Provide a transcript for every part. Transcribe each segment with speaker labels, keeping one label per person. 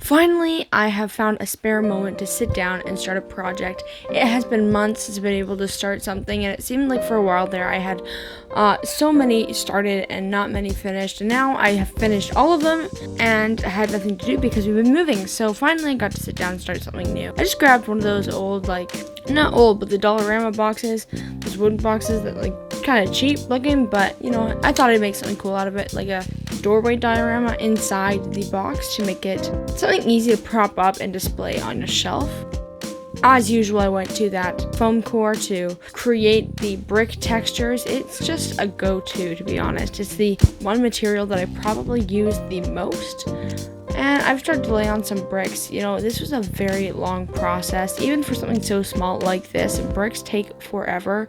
Speaker 1: Finally, I have found a spare moment to sit down and start a project. It has been months since I've been able to start something, and it seemed like for a while there I had so many started and not many finished, and now I have finished all of them, and I had nothing to do because we've been moving, so finally I got to sit down and start something new. I just grabbed one of those old, not old, but the Dollarama boxes, those wooden boxes that kind of cheap looking, but I thought I'd make something cool out of it, like a doorway diorama inside the box to make it something easy to prop up and display on a shelf. As usual, I went to that foam core to create the brick textures. It's just a go-to, to be honest. It's the one material that I probably use the most. And I've started to lay on some bricks. This was a very long process, even for something so small like this. Bricks take forever,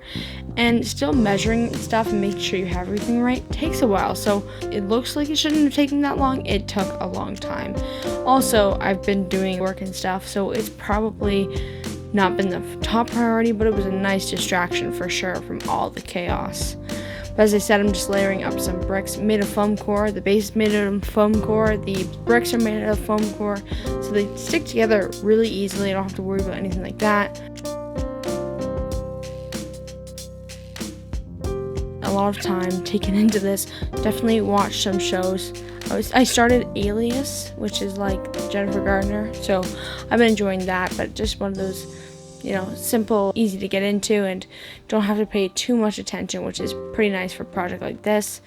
Speaker 1: and still measuring stuff and making sure you have everything right takes a while. So it looks like it shouldn't have taken that long. It took a long time. Also, I've been doing work and stuff, so it's probably not been the top priority, but it was a nice distraction for sure from all the chaos. But as I said, I'm just layering up some bricks made of foam core. The base is made of foam core. The bricks are made of foam core. So they stick together really easily. I don't have to worry about anything like that. A lot of time taken into this. Definitely watched some shows. I started Alias, which is like Jennifer Gardner. So I've been enjoying that, but just one of those simple, easy to get into, and don't have to pay too much attention, which is pretty nice for a project like this.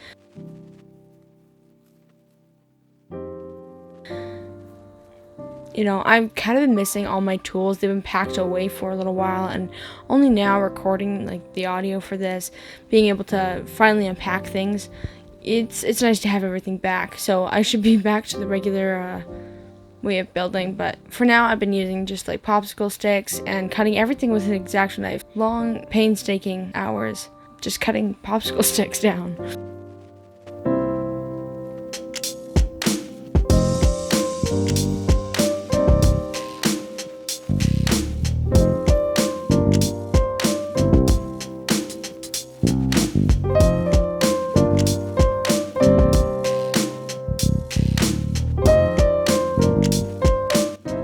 Speaker 1: I've kind of been missing all my tools. They've been packed away for a little while, and only now recording the audio for this, being able to finally unpack things, it's nice to have everything back. So I should be back to the regular way of building, but for now I've been using just popsicle sticks and cutting everything with an X-Acto knife. Long, painstaking hours just cutting popsicle sticks down.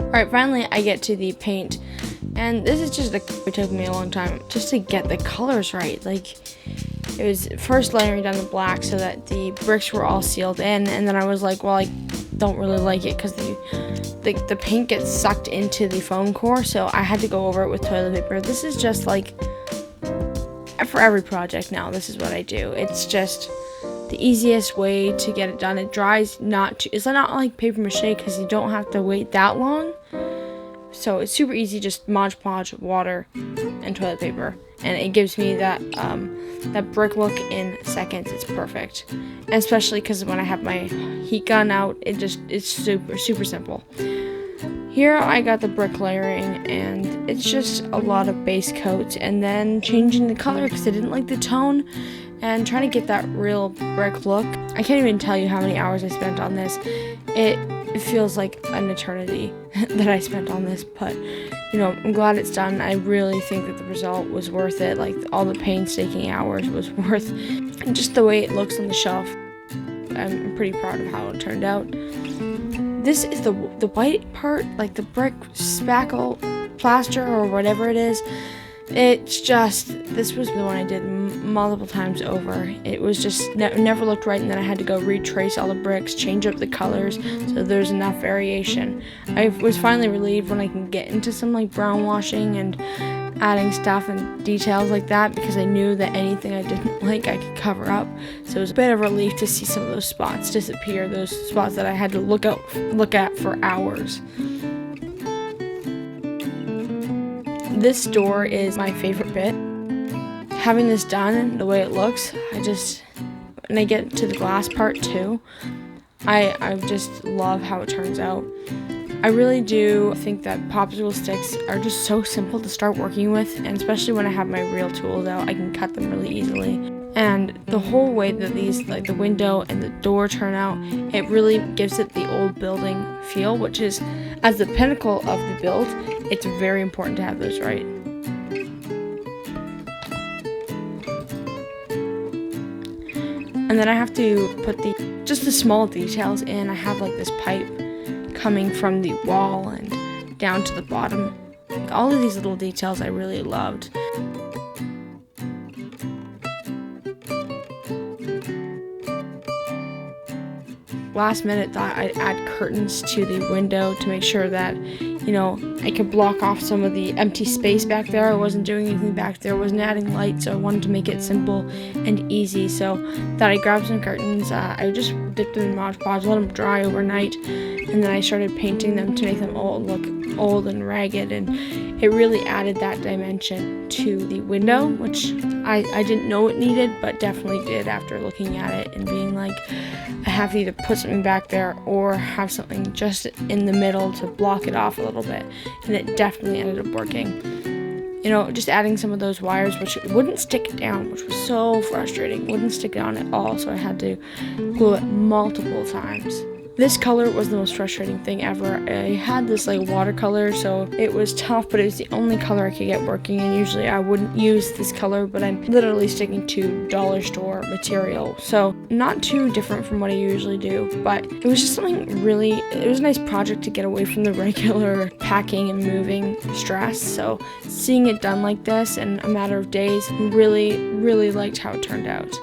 Speaker 1: Alright, finally I get to the paint, and this is just it took me a long time just to get the colors right. It was first layering down the black so that the bricks were all sealed in, and then I was like, well, I don't really like it because the paint gets sucked into the foam core, so I had to go over it with toilet paper. This is just for every project now, this is what I do. It's just the easiest way to get it done. It dries it's not like paper mache because you don't have to wait that long. So it's super easy, just Mod Podge, water, and toilet paper. And it gives me that brick look in seconds. It's perfect. And especially because when I have my heat gun out, it's super, super simple. Here I got the brick layering, and it's just a lot of base coats and then changing the color because I didn't like the tone, and trying to get that real brick look. I can't even tell you how many hours I spent on this. It feels like an eternity that I spent on this, but I'm glad it's done. I really think that the result was worth it. All the painstaking hours was worth, and just the way it looks on the shelf. I'm pretty proud of how it turned out. This is the white part, the brick spackle plaster or whatever it is. It's just, this was the one I did multiple times over. It was just never looked right, and then I had to go retrace all the bricks, change up the colors so there's enough variation. I was finally relieved when I can get into some brown washing and adding stuff and details like that, because I knew that anything I didn't like I could cover up. So it was a bit of relief to see some of those spots disappear, those spots that I had to look at for hours. This door is my favorite bit. Having this done, the way it looks, when I get to the glass part too, I just love how it turns out. I really do think that popsicle sticks are just so simple to start working with, and especially when I have my real tools out, I can cut them really easily. And the whole way that these, the window and the door turn out, it really gives it the old building feel, which is, as the pinnacle of the build, it's very important to have those right. And then I have to put just the small details in. I have this pipe coming from the wall and down to the bottom. Like, all of these little details I really loved. Last minute thought I'd add curtains to the window to make sure that, I could block off some of the empty space back there. I wasn't doing anything back there, I wasn't adding light, so I wanted to make it simple and easy. So thought I'd grab some curtains. I just dipped them in Mod Podge, let them dry overnight, and then I started painting them to make them all look old and ragged, and it really added that dimension to the window, which I didn't know it needed, but definitely did after looking at it and being like, I have to either put something back there or have something just in the middle to block it off a little bit, and it definitely ended up working. Just adding some of those wires, which wouldn't stick down, which was so frustrating, wouldn't stick down at all, so I had to glue it multiple times. This color was the most frustrating thing ever. I had this watercolor, so it was tough, but it was the only color I could get working, and usually I wouldn't use this color, but I'm literally sticking to dollar store material, so not too different from what I usually do, but it was just it was a nice project to get away from the regular packing and moving stress. So seeing it done like this in a matter of days, really, really liked how it turned out.